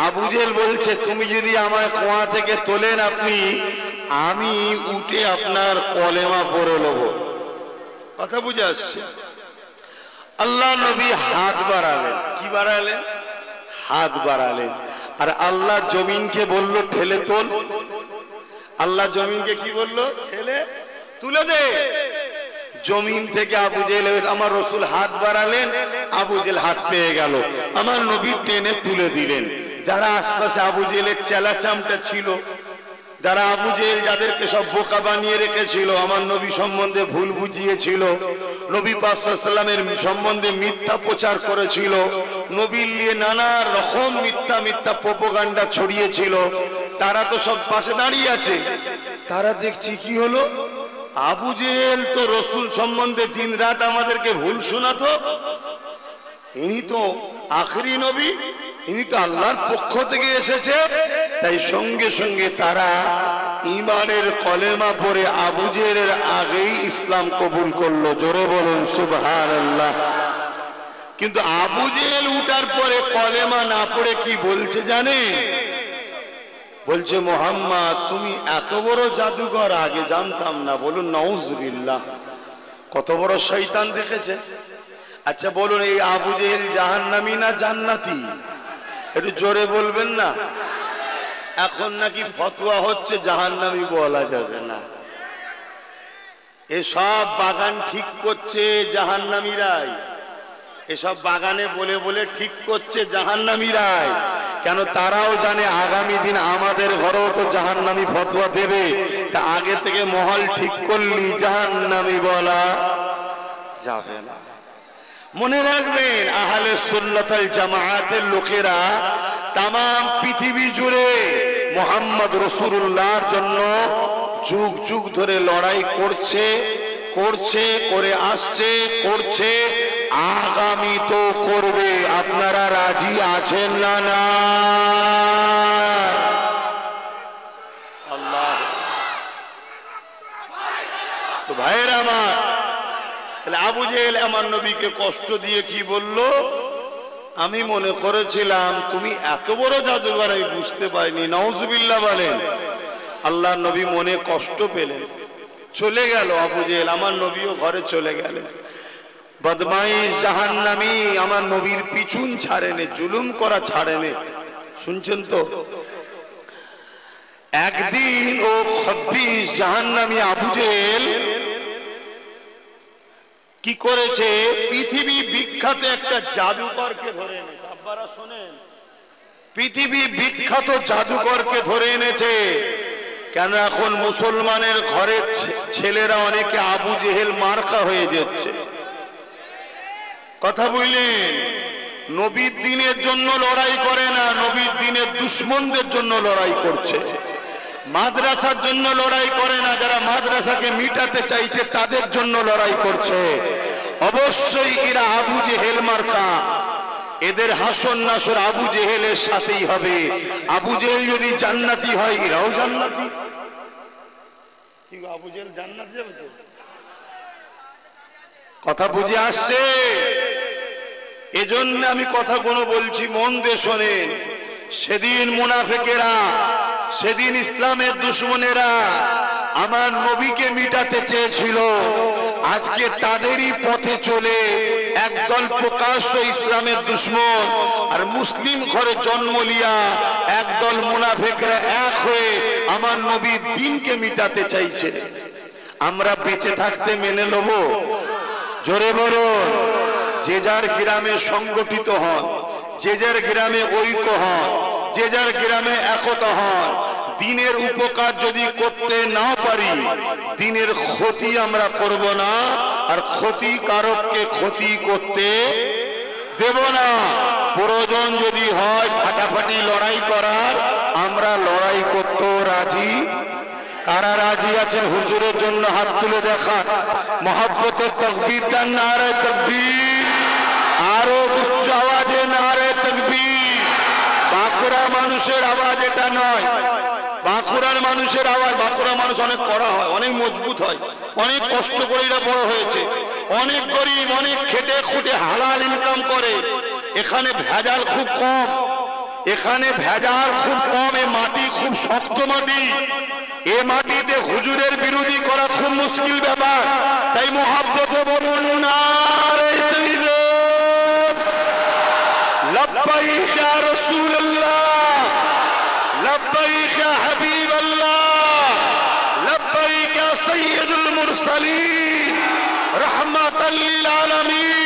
আবু জেহেল বলছে তুমি যদি আমায় কুয়া থেকে তোলেন আপনি, আমি উঠে আপনার কলেমা পড়ে নেব। কথা বুঝে আসছে? আল্লাহ নবী হাত বাড়ালেন। কি বাড়ালেন? হাত বাড়ালেন। আর আল্লাহ জমিনকে বলল ঠেলে তোল। আল্লাহ জমিনকে কি বলল? ঠেলে তুলে দে। জমিন থেকে আবু জেহেল, আমার রসুল হাত বাড়ালেন, আবু জেহেল হাত পেয়ে গেল, আমার নবী টেনে তুলে দিলেন। যারা আশপাশে আবু জেহেলের চেলাচামটা ছিল, যারা আবু জেহেল যাদেরকে সব বোকা বানিয়ে রেখেছিল, আমার নবী সম্বন্ধে ভুল বুঝিয়েছিল, নবী পাক সাল্লাল্লাহু আলাইহি ওয়াসাল্লামের সম্বন্ধে মিথ্যা প্রচার করেছিল, নবীর নিয়ে নানা রকম মিথ্যা প্রোপাগান্ডা ছড়িয়েছিল, তারা তো সব পাশে দাঁড়িয়ে আছে। তারা দেখছি কি হলো, আবু জেহেল তো রসুল সম্বন্ধে দিন রাত আমাদেরকে ভুল শোনাতো, ইনি তো আখেরি নবী, ইনি তো আল্লাহর পক্ষ থেকে এসেছে। তাই সঙ্গে সঙ্গে তারা ঈমানের কলেমা পড়ে আবু জেহেলের আগেই ইসলাম কবুল করলো। জোরে বলুন সুবহানাল্লাহ। কিন্তু আবু জেহেল উঠার পরে কলেমা না পড়ে কি বলছে জানেন? বলছে মোহাম্মদ তুমি এত বড় জাদুঘর, আগে জানতাম না। বলুন নাউজুবিল্লাহ। কত বড় শয়তান দেখেছে। আচ্ছা বলুন, এই আবু জেহেল জাহান্নামী না জান্নাতি? একটু জোরে বলবেন না। এখন নাকি ফতোয়া হচ্ছে জাহান্নামী বলা যাবে না। এসব বাগান ঠিক করছে জাহান্নামীরাই, এসব বাগানে বলে বলে ঠিক করছে জাহান্নামীরাই। কেন? তারাও জানে আগামী দিন আমাদের ঘরেও তো জাহান্নামী ফতোয়া দেবে। তা আগে থেকে মহল ঠিক করলি জাহান্নামী বলা যাবে না। মনে রাখবেন, আহলে সুন্নাত ওয়াল জামাআতের লোকেরা তাম পৃথিবী জুড়ে মুহাম্মদ রাসূলুল্লাহর জন্য যুগ যুগ ধরে লড়াই করে আসছে, আগামী তো করবে। আপনারা রাজি আছেন না? না আল্লাহ। তো ভাইয়েরা আমার, তাহলে আবু জেহেল আমার নবীকে কষ্ট দিয়ে কি বলল? আমি মনে করেছিলাম তুমি এত বড় জাদুঘর, আমি বুঝতে পারিনি। নাউজুবিল্লাহ বলেন। আল্লাহ নবী মনে কষ্ট পেলেন, চলে গেল আবু জেহেল। আমার নবীও ঘরে চলে গেলেন। বদমাইশ জাহান্নামী আমার নবীর পিছন ছাড়েনে, জুলুম করা ছাড়েনে। শুনছেন তো? একদিন ও খব্বিস জাহান্নামী আবু জেহেল কি করেছে? পৃথিবী বিখ্যাত একটা জাদুকরকে ধরে এনেছে। আপনারা শোনেন, পৃথিবী বিখ্যাত জাদুকরকে ধরে এনেছে। কেন? এখন মুসলমানের ঘরের ছেলেরা অনেকে আবু জেহেল মার্কা হয়ে যাচ্ছে। কথা বুঝলেন? নবীর দ্বীনের জন্য লড়াই করে না, নবীর দ্বীনের দুশমনদের জন্য লড়াই করছে। মাদ্রাসার জন্য লড়াই করে না, যারা মাদ্রাসাকে মিটাতে চাইছে তাদের জন্য লড়াই করছে। অবশ্যই এরা আবু জেহেল মার্কা। এদের হাসর নাসর আবু জেহেলের সাথেই হবে। আবু জেহেল যদি জান্নাতি হয়, এরাও জান্নাতি। আবু জেহেল জান্নাত যাবে তো? কথা বুঝে আসছে? এজন্য আমি কথা কোনো বলছি, মন দিয়ে শোনেন। সেদিন মুনাফিকেরা, সেদিন ইসলামের দুশমনেরা আমার নবীকে মিটাতে চেয়েছিল। আজকে তাদেরই পথে চলে একদল প্রকাশ্য ইসলামের দুশমন আর মুসলিম ঘরে জন্ম লিয়া একদল মুনাফিকরা এক হয়ে আমার নবীর দ্বীনকে মিটাতে চাইছে। আমরা বেঁচে থাকতে মেনে নেব? জোরে বলুন। যে যার গ্রামে সংগঠিত হন, যে যার গ্রামে ঐক্য হন, যে যার গ্রামে একতা হন। দ্বীনের উপকার যদি করতে না পারি, দ্বীনের ক্ষতি আমরা করব না, আর ক্ষতিকারককে ক্ষতি করতে দেব না। প্রয়োজন যদি হয় ফাটাফাটি লড়াই করার, আমরা লড়াই করতেও রাজি। কারা রাজি আছেন হুজুরের জন্য হাত তুলে দেখান। মহব্বতের তাকবীর দেন, নারে তাকবীর। আরো উচ্চ আওয়াজে নারে তাকবীর। বাঁকুড়া মানুষের আওয়াজ এটা নয়। বাঁকুড়ার মানুষের আওয়াজ, বাঁকুড়া মানুষ অনেক কড়া হয়, অনেক মজবুত হয়, অনেক কষ্ট করে এরা বড় হয়েছে, অনেক গরিব, অনেক খেটে খুঁটে হালাল ইনকাম করে। এখানে ভেজাল খুব কম, এখানে ভেজাল খুব কম, এ মাটি খুব শক্ত মাটি, এ মাটিতে হুজুরের বিরোধী করা খুব মুশকিল ব্যাপার। তাই মুহাব্বতে বলুন নারে তাকবীর, লব্বাইক ইয়া রাসূলুল্লাহ, লব্বাইক ইয়া হাবিবাল্লাহ, লব্বাইক ইয়া সাইয়্যিদুল মুরসালিন, রাহমাতাল লিল আলামিন।